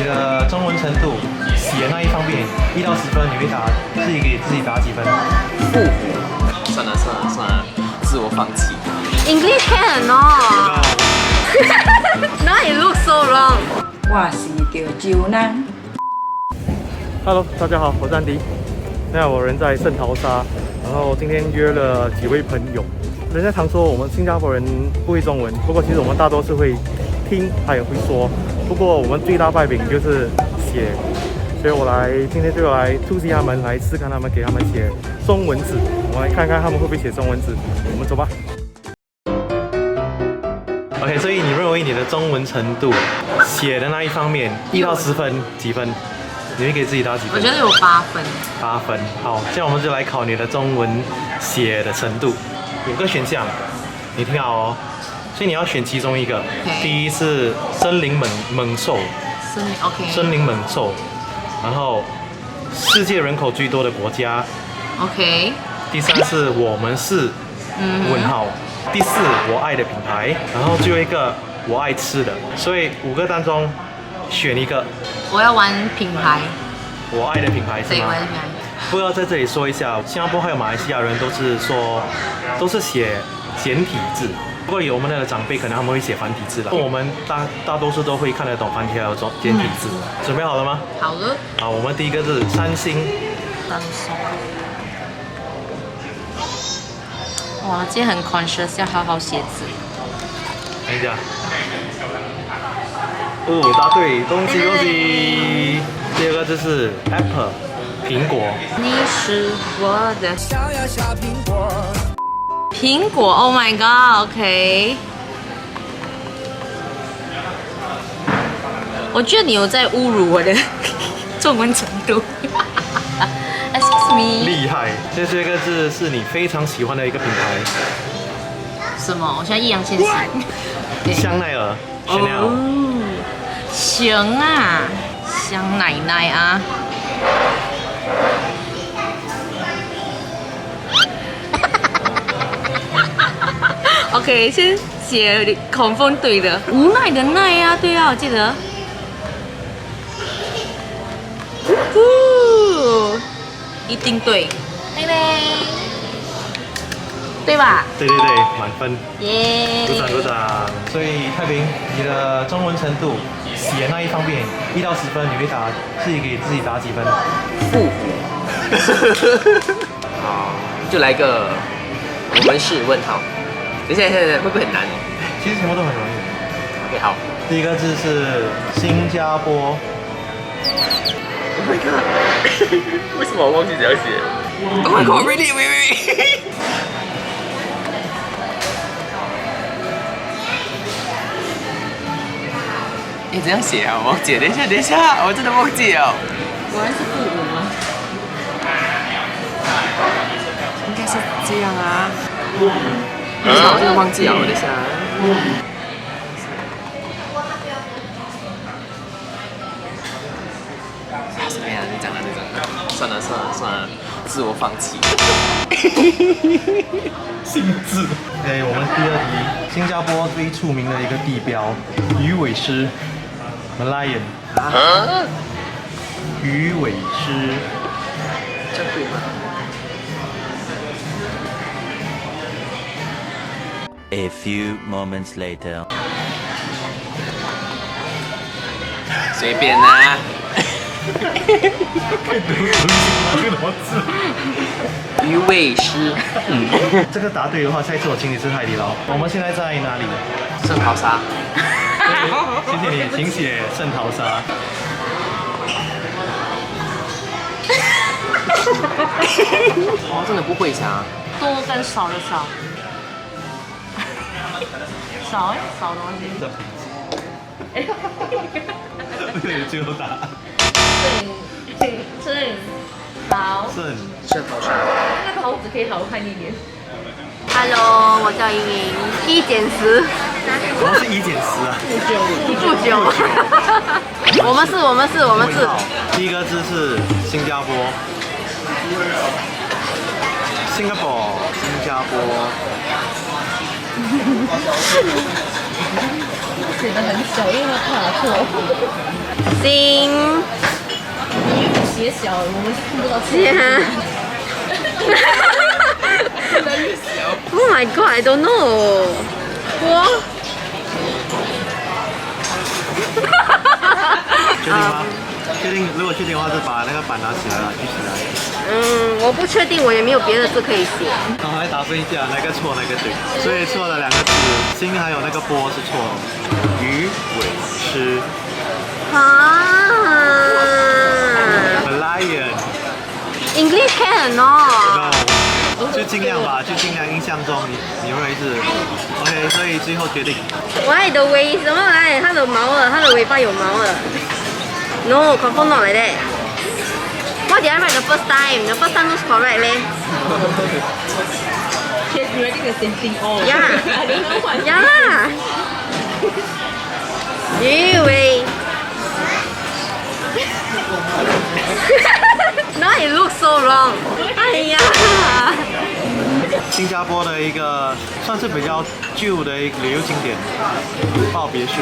你的中文程度，写那一方面1到10分，你会自己给自己打几分？负。算了，自我放弃。English can not. Now it looks so wrong. 我是叫周南。Hello， 大家好，我是安迪。现在我人在圣淘沙，然后今天约了几位朋友。人家常说我们新加坡人不会中文，不过其实我们大多是会听，还有会说。不过我们最大败笔就是写，所以今天就来突袭他们，来试看他们给他们写中文字。我们来看看他们会不会写中文字。我们走吧。OK， 所以你认为你的中文程度写的那一方面1到10分几分？你会给自己打几分？我觉得有8分。8分。好，现在我们就来考你的中文写的程度。5个选项，你听好哦。所以你要选其中一个。Okay. 第一是森林猛兽。OK。森林猛兽。然后世界人口最多的国家。OK。第3是我们是问号。第4我爱的品牌。然后最后一个我爱吃的。所以5个当中选一个。我要玩品牌。我爱的品牌是对，吗？我爱的品牌。不要在这里说一下，新加坡还有马来西亚人都是写简体字，不过有我们的长辈可能他们会写繁体字了。我们大多数都会看得懂繁体还有简体字。准备好了吗？好了。好，我们第一个是三星。三星。哇，今天很 conscious， 要好好写字。等一下。哦，答对，恭喜恭喜！第二个就是 Apple， 苹果。你是我的小苹果。苹果 ，Oh my God，OK。我觉得你有在侮辱我的中文程度。Excuse me。厉害！这个字是你非常喜欢的一个品牌。什么？我现在易烊千玺。香奈儿。Chanel。行啊，香奶奶啊。OK， 先写口风对的，无奈的奈啊，对啊，我记得。一定对，对嘞，对吧？对，满分。耶！鼓掌鼓掌。所以太平，你的中文程度写那一方面1到10分，你会给自己打几分？负。好，就来个我们是问号。等一下，会不会很难？其实全部都很容易。OK， 好。第一个字是新加坡。Oh my god！ 为什么我忘记怎样写 ？Oh my god！Really？ 你怎样写啊？我忘记了。等一下，我真的忘记了。果然是负5吗？应该是这样啊。我真的忘记了，等一下。怎么样？你讲。算了，自我放弃。姓字。我们第2题，新加坡最出名的一个地标，鱼尾狮 ，Merlion。鱼尾狮。这对吗？ A few moments later. 随便啦。鱼尾狮。这个答对的话，下一次我请你吃海底捞。我们现在在哪里？圣淘沙。谢谢你，请写圣淘沙。哦，真的不会想。多跟少的少。少东西。对，最后答。正好。圣淘沙。那个猴子可以好看一点。Hello， 我叫莹莹，1减10。什么是1减10啊？负9。我们是。第一个字是新加坡。新加坡。写的很小，因为怕错。新写小，我们是看不到家。Oh my god, I don't know. 我。确定吗？确定，如果确定的话，就把那个板拿起来了，举起来。我不确定，我也没有别的字可以写。然后来打分一下，哪个错哪个对。所以错了2个字，心还有那个波是错。鱼尾狮。A lion. English can not. No. 就尽量吧，就尽量印象中你认为是 OK， 所以最后决定。Why the 尾什么来？它的毛了，它的尾巴有毛了。No, confirm not like that. What did I write the first time? The first time looks correct, leh. Yes, you writing the same thing. Oh. Yeah. I don't know what. Yeah lah. 鱼尾。Now it looks so wrong. 哎呀。新加坡的一个算是比较旧的一个旅游景点，豹别墅。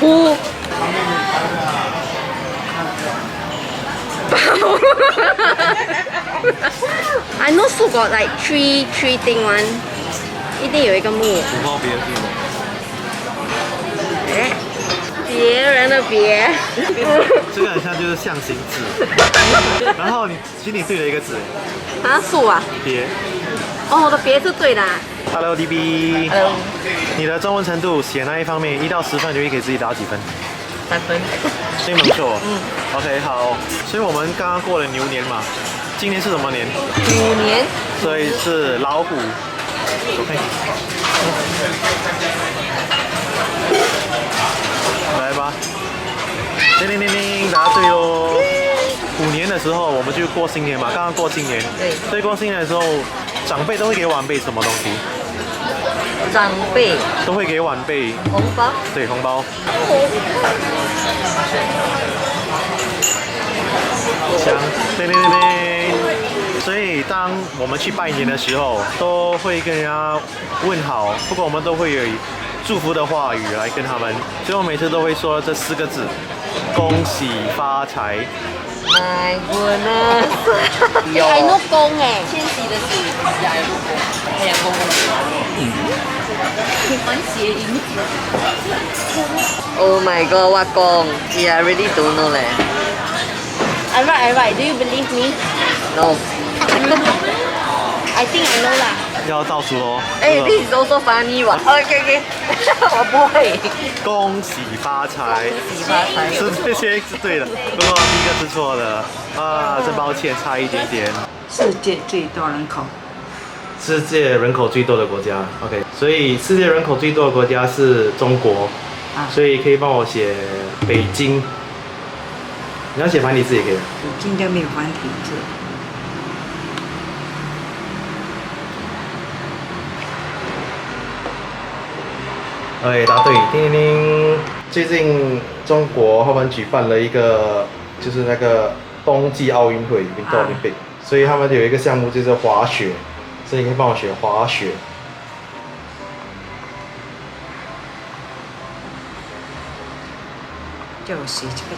虎。I know 树 got like three thing one， 一定有一个木。虎豹别墅。哎，别人的别。这个很像就是象形字，然后其实你对了一个字。啊，树啊。别。哦，我的别是对的、啊。Hello DB。Hello。你的中文程度写那一方面1到10分，就会给自己打几分3分。所以没错。OK， 好。所以我们刚刚过了牛年嘛，今年是什么年？虎年。所以是老虎。OK。来吧。叮叮叮叮，答对喽。虎年的时候我们就过新年嘛，刚刚过新年。对。所以过新年的时候，长辈都会给晚辈什么东西？长辈。都会给晚辈红包。对，红包。香，叮叮叮叮。所以当我们去拜年的时候，都会跟人家问好，不过我们都会有祝福的话语来跟他们，所以我每次都会说这4个字：恭喜发财。My goodness。还弄公哎。千禧的禧，呀，太阳公公。蛮谐音。Oh my god, what 公 ？Yeah, I really don't know 嘞。I write. Do you believe me? No. I think I know 啦。要倒数喽。哎，this is also funny 吧 ？OK， 我不会。恭喜发财。恭喜发财。这些是对的，不过第1个是错的啊，真抱歉，差一点点。世界最多人口。世界人口最多的国家 ，OK， 所以世界人口最多的国家是中国，所以可以帮我写北京。你要写繁体字也可以。北京都没有繁体字。OK， 答对，叮叮叮。最近中国他们举办了一个，就是那个冬季奥运会 （Winter Olympic），所以他们有一个项目就是滑雪，所以你可以帮我写滑雪。叫我写这个。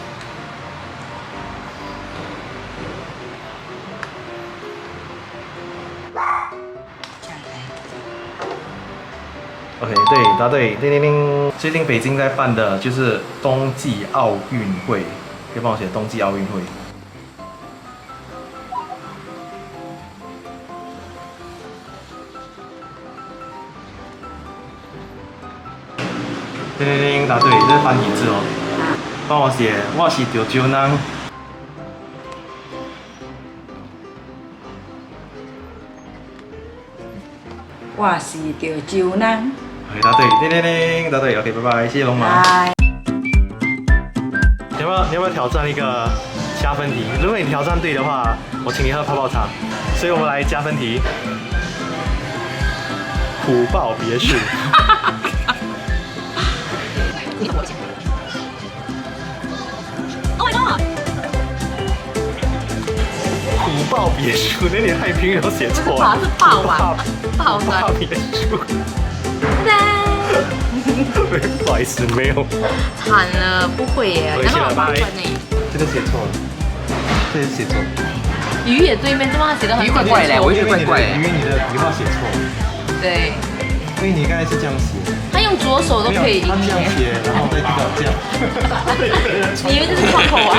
OK， 对，答对，叮叮叮。最近北京在办的就是冬季奥运会，可以帮我写冬季奥运会。叮叮叮，答对，这是繁体字哦。帮我写，我是潮州人。我是潮州人。OK， 答对，叮叮叮，答对 ，OK， 拜拜，谢谢龙马。拜。你要不要挑战一个加分题？如果你挑战对的话，我请你喝泡泡茶。所以我们来加分题。虎豹别墅。Oh my god！ 虎豹别墅，那你太平有写错了。是豹啊，豹豹别墅。拜拜。不好意思，没有。惨了，不会耶，回去了然后我8分呢。这个写错了，这是写错了。鱼也对面，这么他写的很鱼怪怪的，我觉得怪怪的。因为你的笔画写错了，对，因为你刚才是这样写，他用左手都可以赢他这样耶。写，然后再这个这样。你以为这是窗口啊？